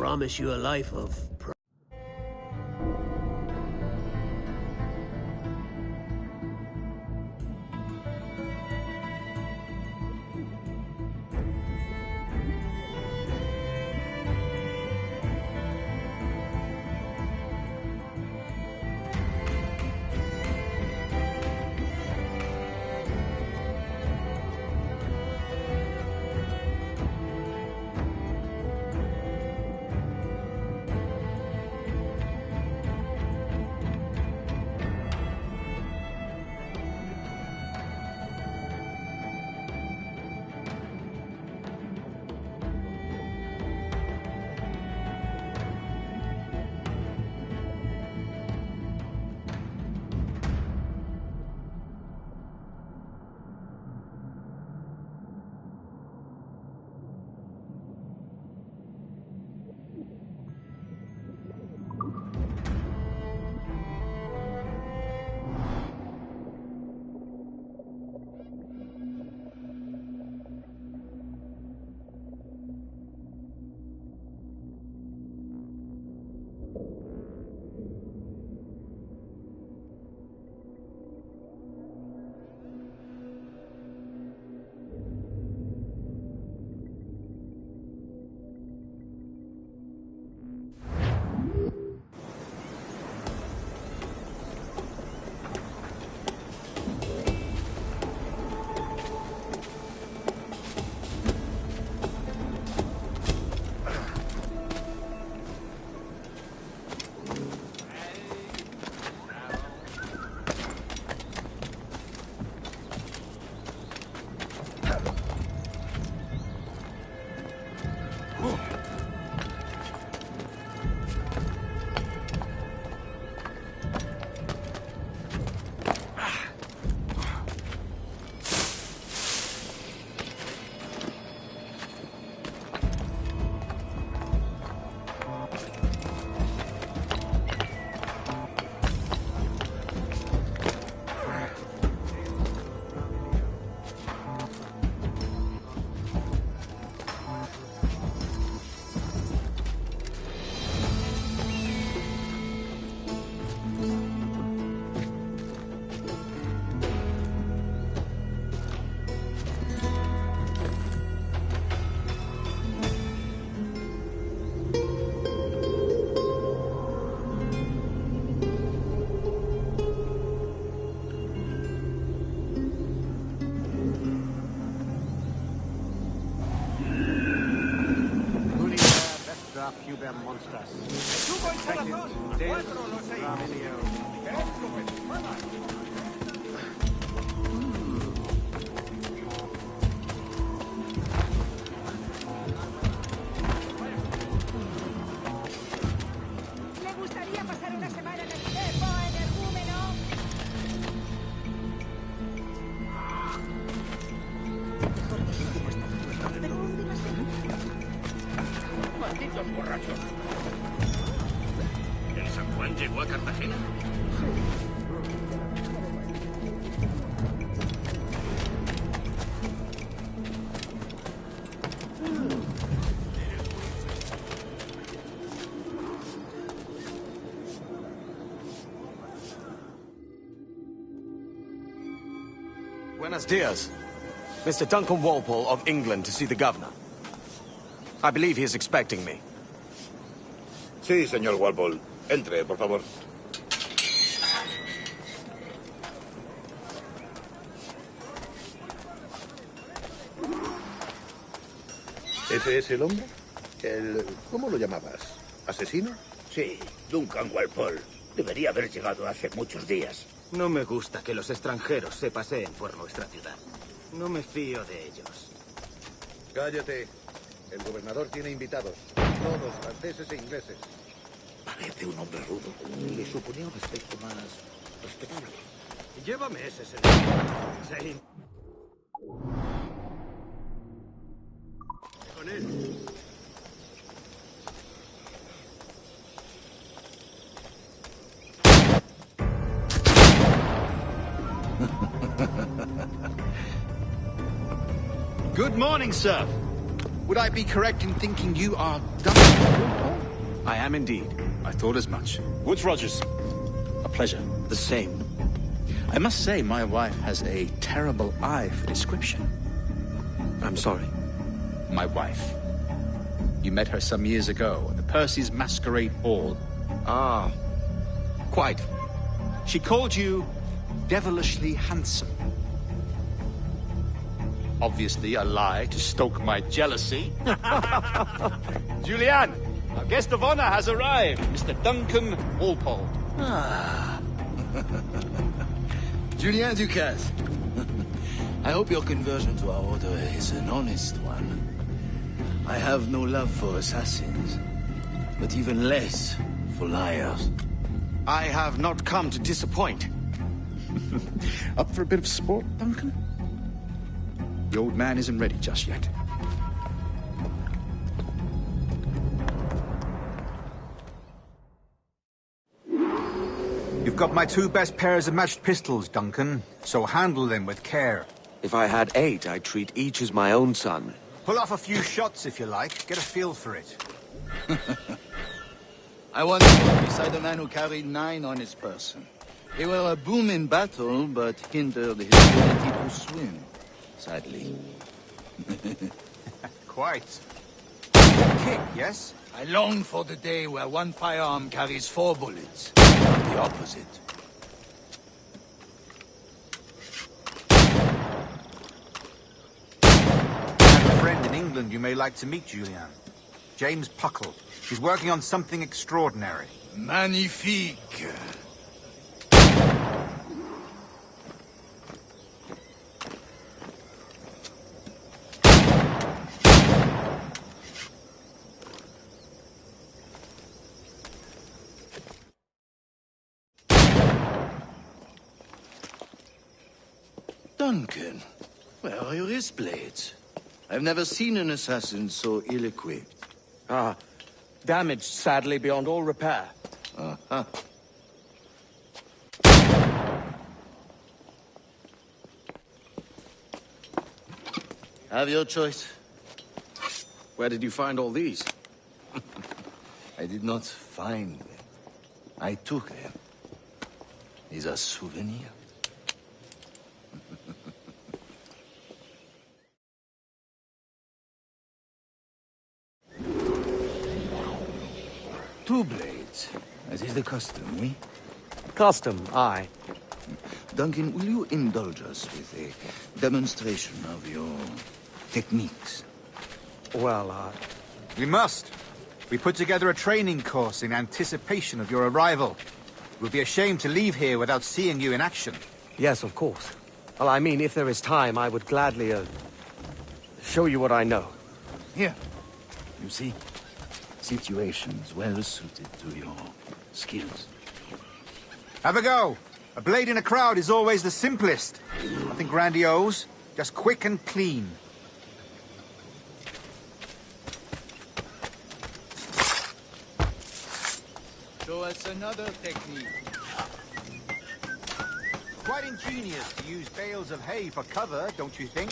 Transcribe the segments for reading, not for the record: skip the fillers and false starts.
promise you a life of ¿Llegó a Cartagena? Buenos dias. Mr. Duncan Walpole of England to see the governor. I believe he is expecting me. Sí, señor Walpole. Entre, por favor. ¿Ese es el hombre? ¿Cómo lo llamabas? ¿Asesino? Sí, Duncan Walpole. Debería haber llegado hace muchos días. No me gusta que los extranjeros se paseen por nuestra ciudad. No me fío de ellos. Cállate. El gobernador tiene invitados. Todos franceses e ingleses. Parece un hombre rudo. Le suponía un aspecto más respetable. Llévame ese señor. Sí. Con él. Good morning, sir. Would I be correct in thinking you are Duncan Walpole? I am indeed. I thought as much. Woods Rogers. A pleasure. The same. I must say, my wife has a terrible eye for description. I'm sorry. My wife. You met her some years ago at the Percy's Masquerade Ball. Ah, quite. She called you devilishly handsome. Obviously a lie to stoke my jealousy. Julianne, our guest of honor has arrived, Mr. Duncan Walpole. Ah. Julien Ducasse. I hope your conversion to our order is an honest one. I have no love for assassins, but even less for liars. I have not come to disappoint. Up for a bit of sport, Duncan? The old man isn't ready just yet. You've got my 2 best pairs of matched pistols, Duncan, so handle them with care. If I had 8, I'd treat each as my own son. Pull off a few shots if you like, get a feel for it. I once fought beside a man who carried 9 on his person. They were a boom in battle, but hindered his ability to swim, sadly. Quite. Kick, yes? I long for the day where one firearm carries 4 bullets, not the opposite. I have a friend in England you may like to meet, Julian. James Puckle. He's working on something extraordinary. Magnifique. Duncan, where are your wrist blades? I've never seen an assassin so ill-equipped. Ah, damaged sadly beyond all repair. Uh-huh. Have your choice. Where did you find all these? I did not find them. I took them. These are souvenirs. Two blades. As is the custom, oui? Custom, aye. Duncan, will you indulge us with a demonstration of your techniques? Well, We must. We put together a training course in anticipation of your arrival. It would be a shame to leave here without seeing you in action. yes, of course. Well, I mean, if there is time, I would gladly, show you what I know. Here. You see? Situations well suited to your skills. Have a go. A blade in a crowd is always the simplest. Nothing grandiose, just quick and clean. Show us another technique. Quite ingenious to use bales of hay for cover, don't you think?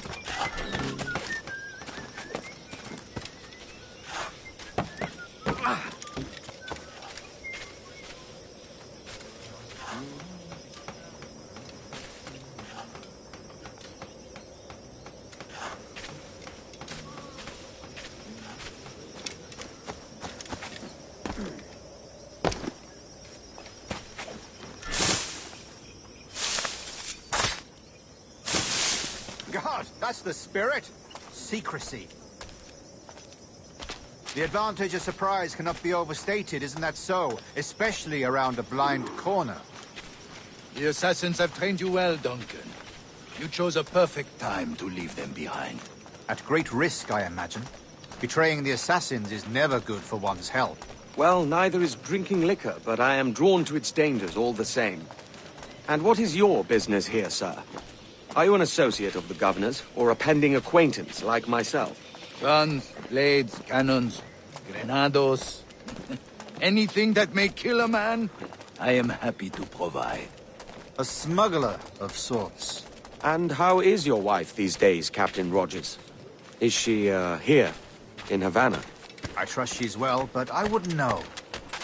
God, that's the spirit. Secrecy. The advantage of surprise cannot be overstated, isn't that so? Especially around a blind corner. The assassins have trained you well, Duncan. You chose a perfect time to leave them behind. At great risk, I imagine. Betraying the assassins is never good for one's health. Well, neither is drinking liquor, but I am drawn to its dangers all the same. And what is your business here, sir? Are you an associate of the governor's, or a pending acquaintance like myself? Guns, blades, cannons, grenados. Anything that may kill a man, I am happy to provide. A smuggler of sorts. And how is your wife these days, Captain Rogers? Is she, here, in Havana? I trust she's well, but I wouldn't know.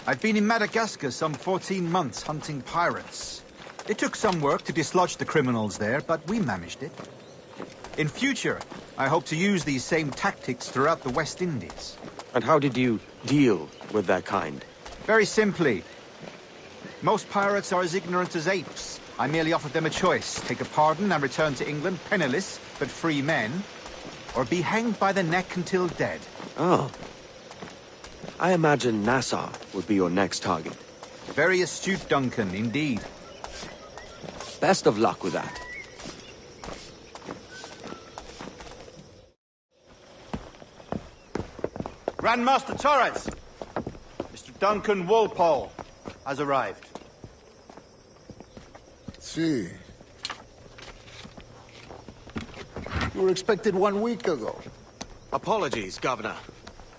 I've been in Madagascar some 14 months hunting pirates. It took some work to dislodge the criminals there, but we managed it. In future, I hope to use these same tactics throughout the West Indies. And how did you deal with that kind? Very simply. Most pirates are as ignorant as apes. I merely offered them a choice. Take a pardon and return to England penniless, but free men, or be hanged by the neck until dead. Oh. I imagine Nassau would be your next target. Very astute, Duncan, indeed. Best of luck with that. Grandmaster Torres! Mr. Duncan Walpole has arrived. See. You were expected 1 week ago. Apologies, Governor.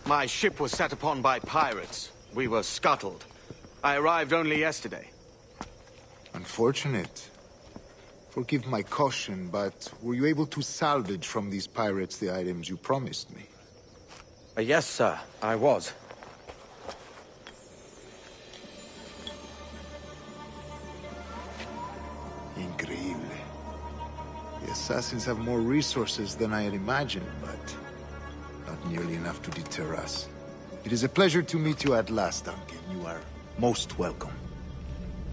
My ship was set upon by pirates. We were scuttled. I arrived only yesterday. Unfortunate. Forgive my caution, but were you able to salvage from these pirates the items you promised me? Yes, sir, I was. Increíble. The assassins have more resources than I had imagined, but not nearly enough to deter us. It is a pleasure to meet you at last, Duncan. You are most welcome.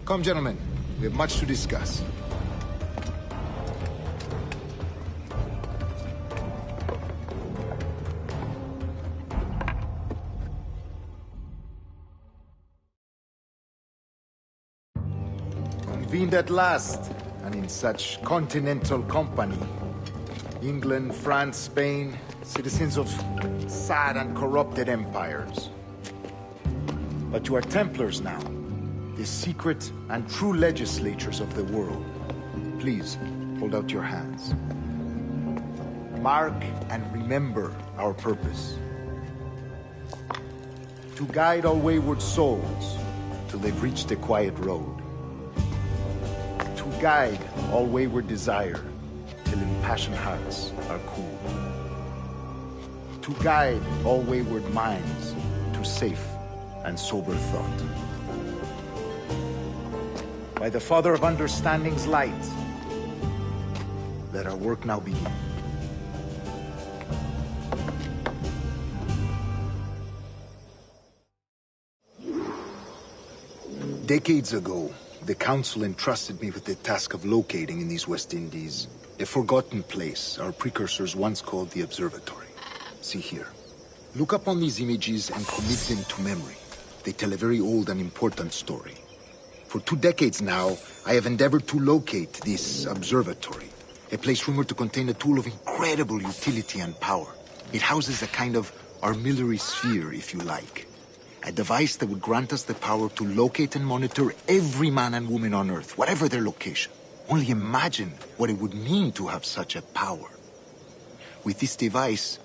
Come, gentlemen. We have much to discuss. Convened at last, and in such continental company. England, France, Spain, citizens of sad and corrupted empires. But you are Templars now, the secret and true legislators of the world. Please, hold out your hands. Mark and remember our purpose. To guide all wayward souls till they've reached a quiet road. To guide all wayward desire till impassioned hearts are cool. To guide all wayward minds to safe and sober thought. By the Father of Understanding's light, let our work now begin. Decades ago, the Council entrusted me with the task of locating in these West Indies a forgotten place our precursors once called the Observatory. See here. Look upon these images and commit them to memory. They tell a very old and important story. For 2 decades now, I have endeavored to locate this observatory, a place rumored to contain a tool of incredible utility and power. It houses a kind of armillary sphere, if you like. A device that would grant us the power to locate and monitor every man and woman on Earth, whatever their location. Only imagine what it would mean to have such a power. With this device,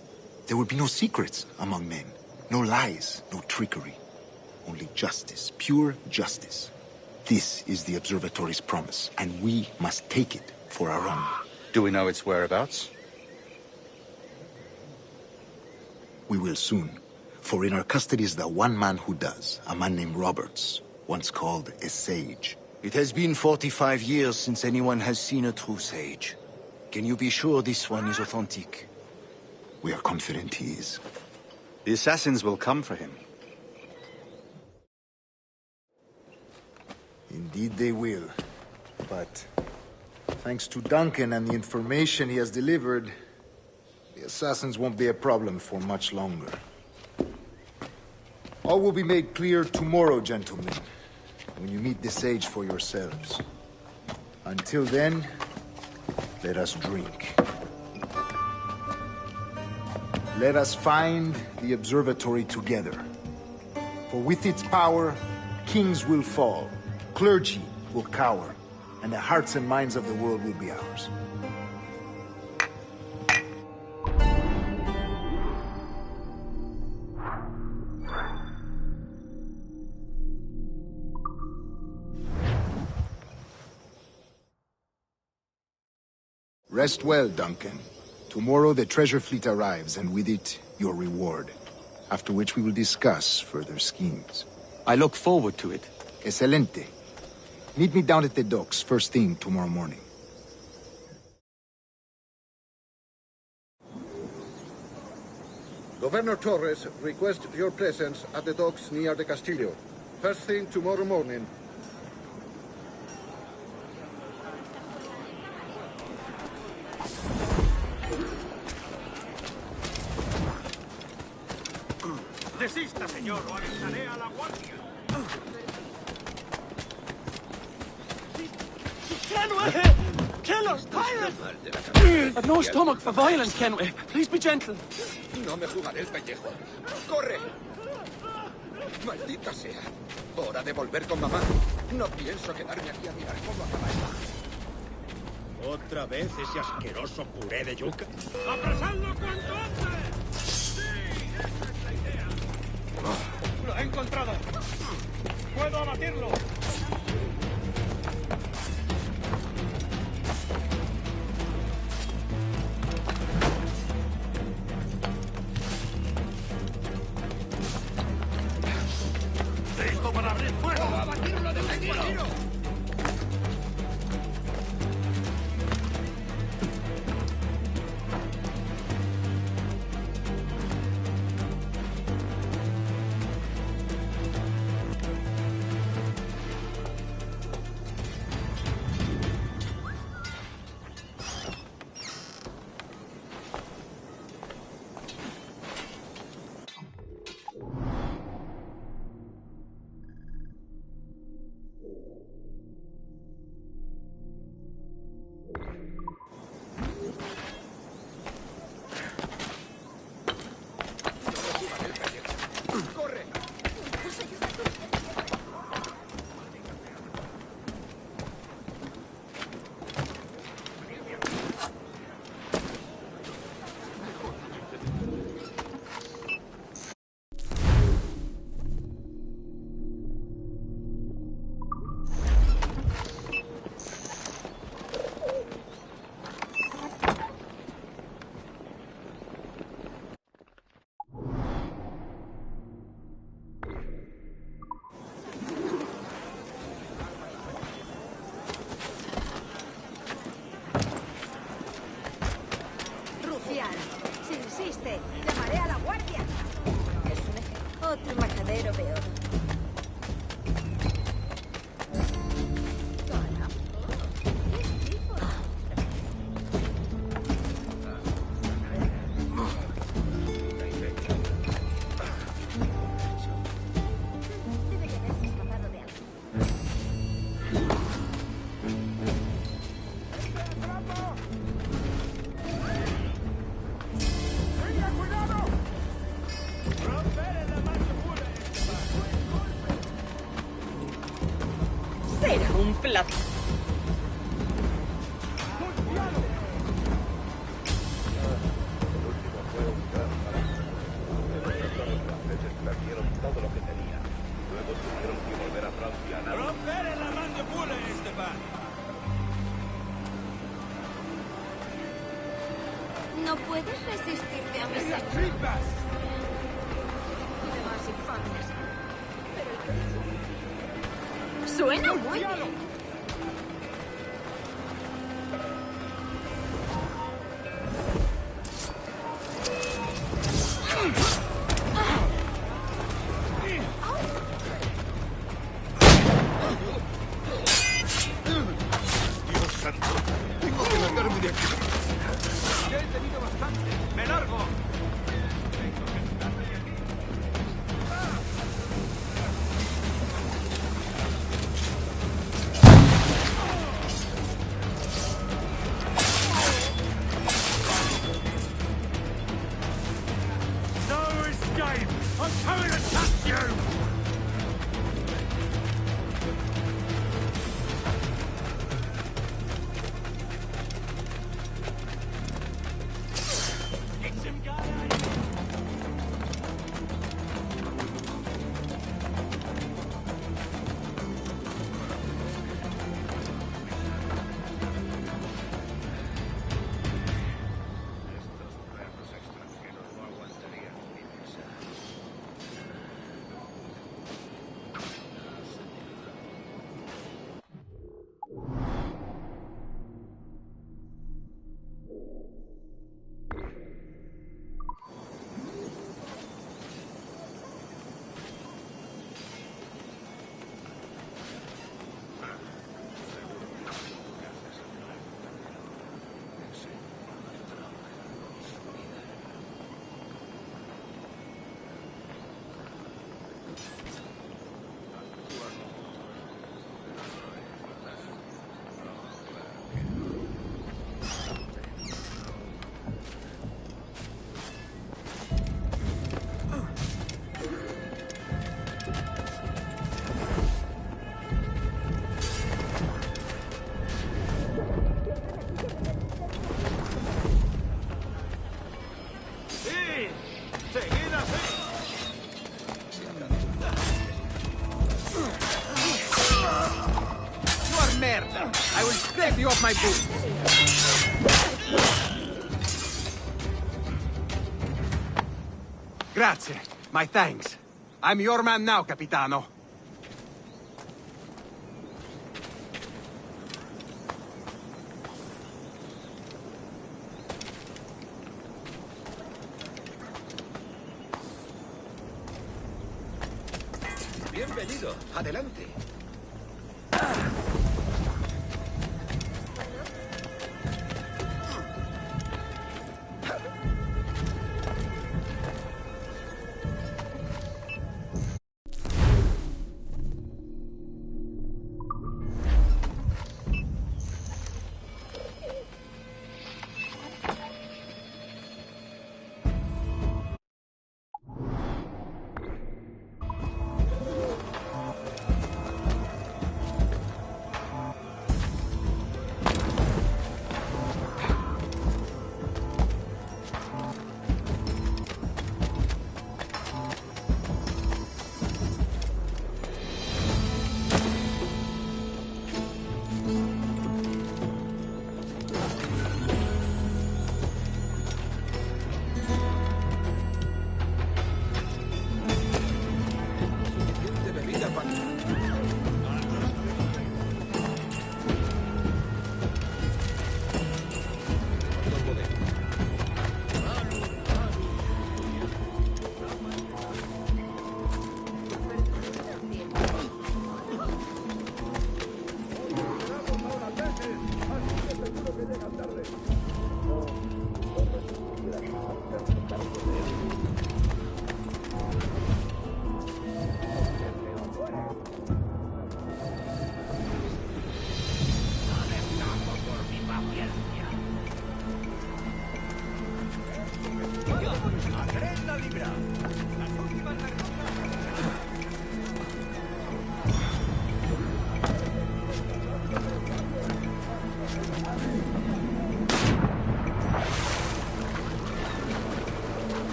there would be no secrets among men, no lies, no trickery. Only justice, pure justice. This is the Observatory's promise, and we must take it for our own. Do we know its whereabouts? We will soon. For in our custody is the one man who does, a man named Roberts, once called a sage. It has been 45 years since anyone has seen a true sage. Can you be sure this one is authentic? We are confident he is. The assassins will come for him. Indeed they will. But thanks to Duncan and the information he has delivered, the assassins won't be a problem for much longer. All will be made clear tomorrow, gentlemen, when you meet the sage for yourselves. Until then, let us drink. Let us find the observatory together. For with its power, kings will fall, clergy will cower, and the hearts and minds of the world will be ours. Rest well, Duncan. Tomorrow the treasure fleet arrives, and with it, your reward. after which we will discuss further schemes. I look forward to it. Excelente. Meet me down at the docks first thing tomorrow morning. Governor Torres requests your presence at the docks near the Castillo. First thing tomorrow morning. Desista, señor, o avisaré a la guardia. Kenway! Kill us, pirates! I've no stomach for violence, Kenway. Please be gentle. No me jugaré el pellejo. ¡Corre! ¡Maldita sea! Hora de volver con mamá. No pienso quedarme aquí a mirar cómo acaba esto. ¿Otra vez ese asqueroso puré de yuca? ¡Apresadlo cuanto antes! ¡Sí! ¡Esa es la idea! ¡Lo he encontrado! ¡Puedo abatirlo! ¡Listo para abrir fuego! ¡A abatirlo de tiro! Si insiste, llamaré a la guardia. Es otro majadero peor. Será un placer. No puedes resistirte a mis tripas. Demás infantes. Pero el precio... Suena muy bien. Dios santo, tengo que largarme de aquí. Ya he tenido bastante. ¡Me largo! I will scrape you off my boots. Grazie. My thanks. I'm your man now, Capitano. Bienvenido. Adelante.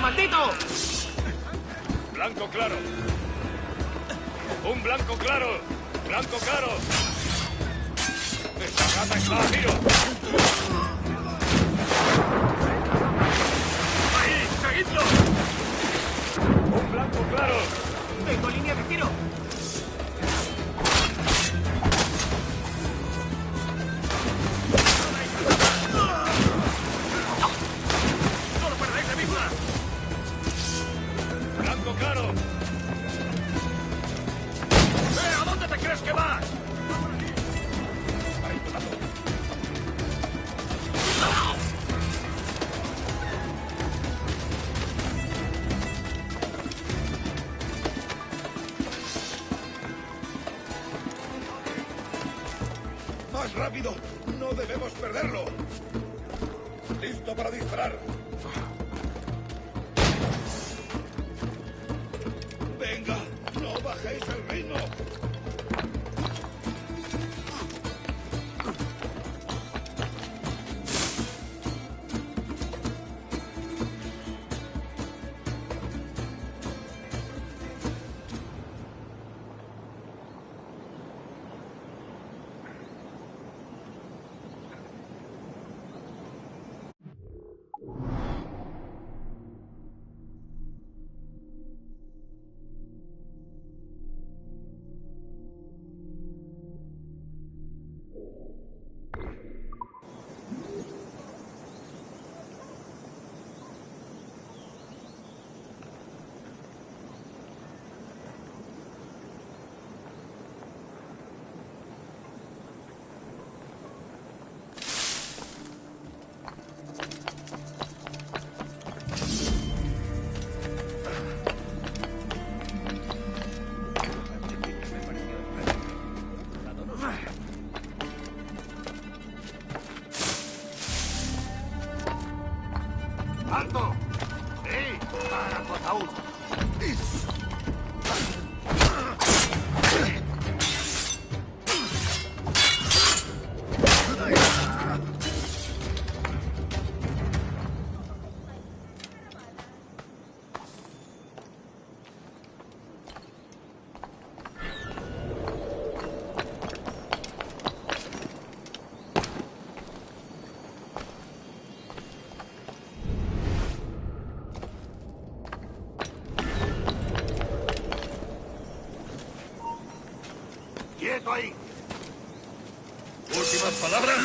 ¡Maldito! Blanco claro. Un blanco claro. Blanco claro. Esta rata está a tiro. ¡Ahí! ¡Seguidlo! Un blanco claro. Tengo línea de tiro. ¡Claro! ¿A dónde te crees que vas? ¡Más rápido! ¡No debemos perderlo! ¡Listo para disparar! ¡Venga! ¡No bajéis el ritmo! ¡Alto! ¡Sí! ¡Para tu ataúd! ¡Quieto ahí! ¿Últimas palabras?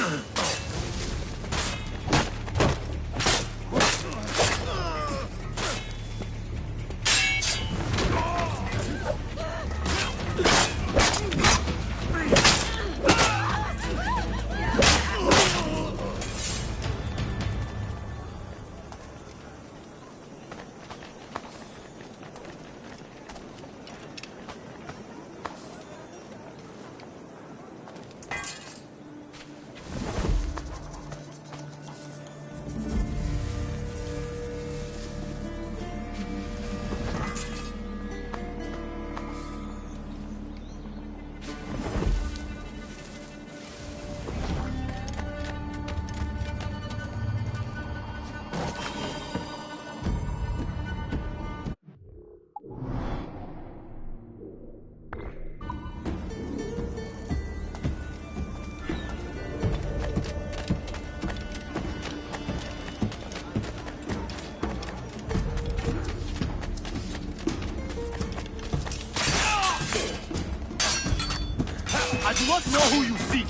I do not know who you seek,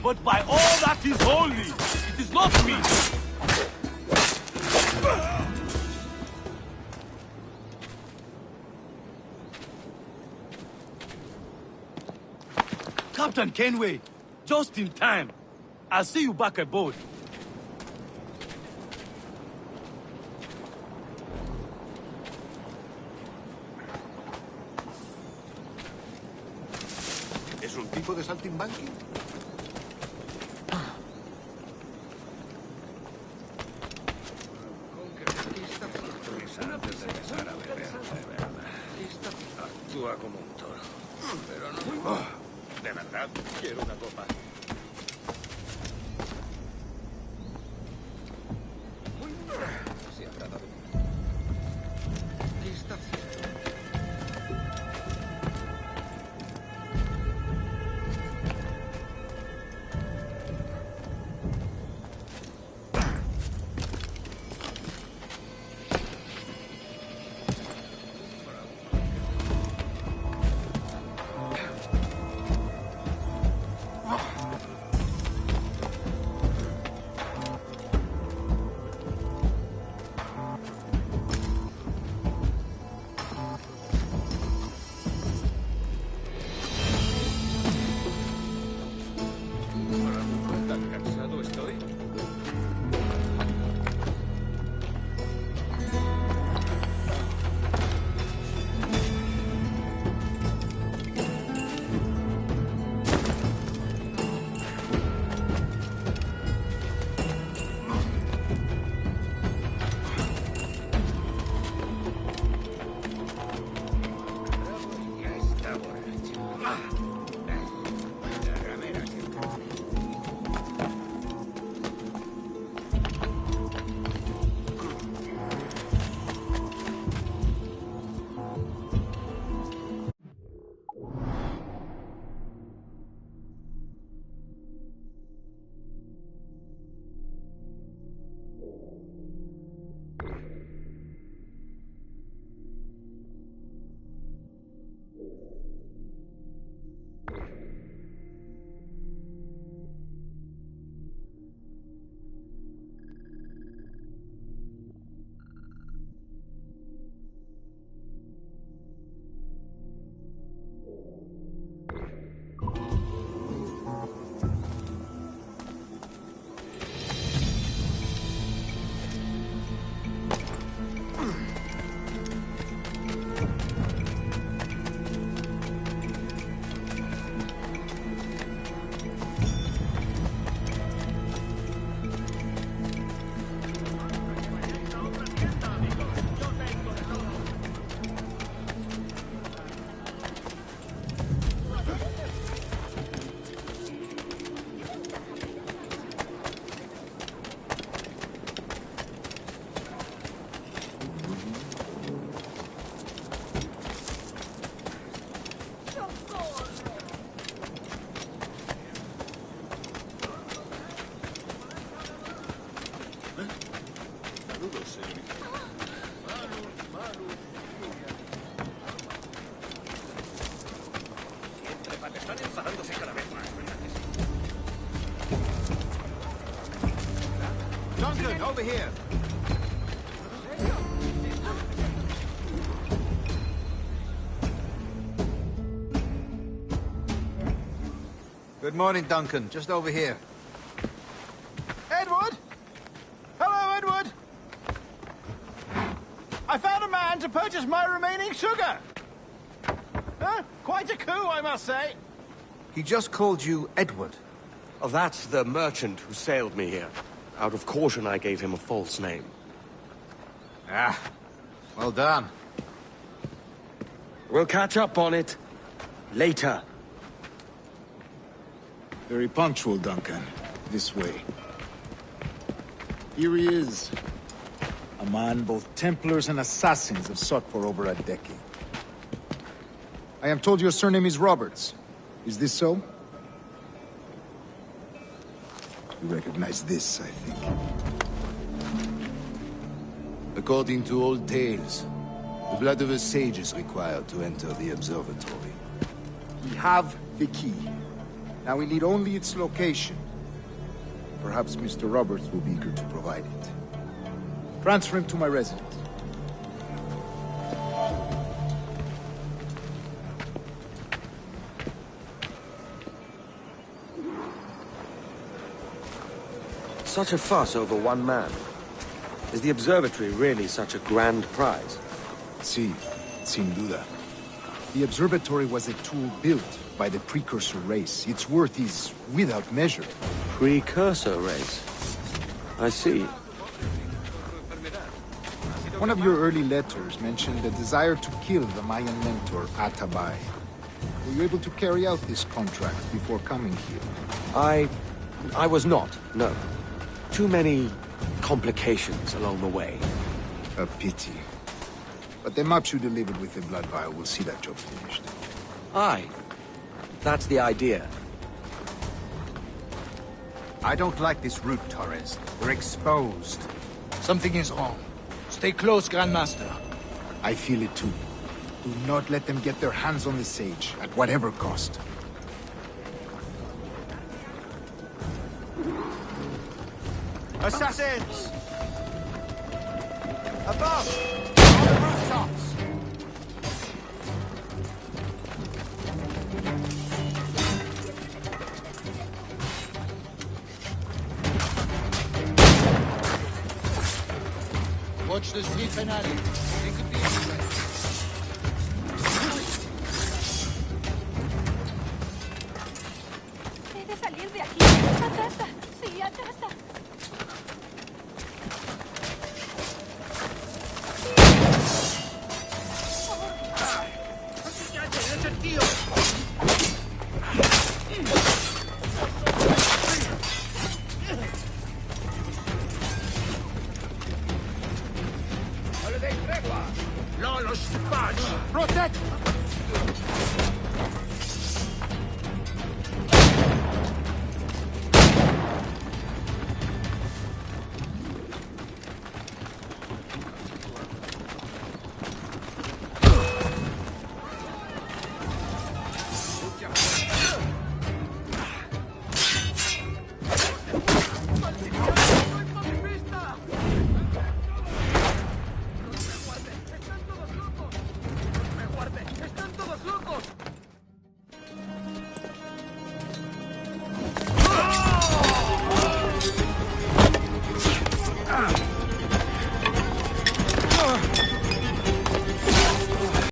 but by all that is holy, it is not me. Captain Kenway, just in time. I'll see you back aboard. ¿Es un tipo de saltimbanqui? Actúa como un toro. Pero no... de verdad, quiero una copa. Se habrá dado. ¿Qué está haciendo? Están enfadándose cada vez más, ¿verdad que sí? Duncan, over here. Good morning, Duncan. Just over here. Edward? Hello, Edward. I found a man to purchase my remaining sugar. Quite a coup, I must say. He just called you Edward. Oh, that's the merchant who sailed me here. Out of caution, I gave him a false name. Ah, well done. We'll catch up on it later. Very punctual, Duncan. This way. Here he is. A man both Templars and Assassins have sought for over a decade. I am told your surname is Roberts. Is this so? You recognize this, I think. According to old tales, the blood of a sage is required to enter the observatory. We have the key. Now we need only its location. Perhaps Mr. Roberts will be eager to provide it. Transfer him to my residence. Such a fuss over one man. Is the observatory really such a grand prize? Sí, sin duda. The observatory was a tool built by the precursor race. Its worth is without measure. Precursor race? I see. One of your early letters mentioned a desire to kill the Mayan mentor, Atabay. Were you able to carry out this contract before coming here? I was not, no. Too many complications along the way. A pity. But the maps you delivered with the blood vial will see that job finished. Aye. That's the idea. I don't like this route, Torres. We're exposed. Something is wrong. Stay close, Grandmaster. I feel it too. Do not let them get their hands on the sage, at whatever cost. Assassins! Above! On the rooftops! Watch the streets and alleys. They could be anywhere. Debe salir de aquí. A casa. Sí, a casa. ¡No le deis tregua! ¡No los pares! Protect!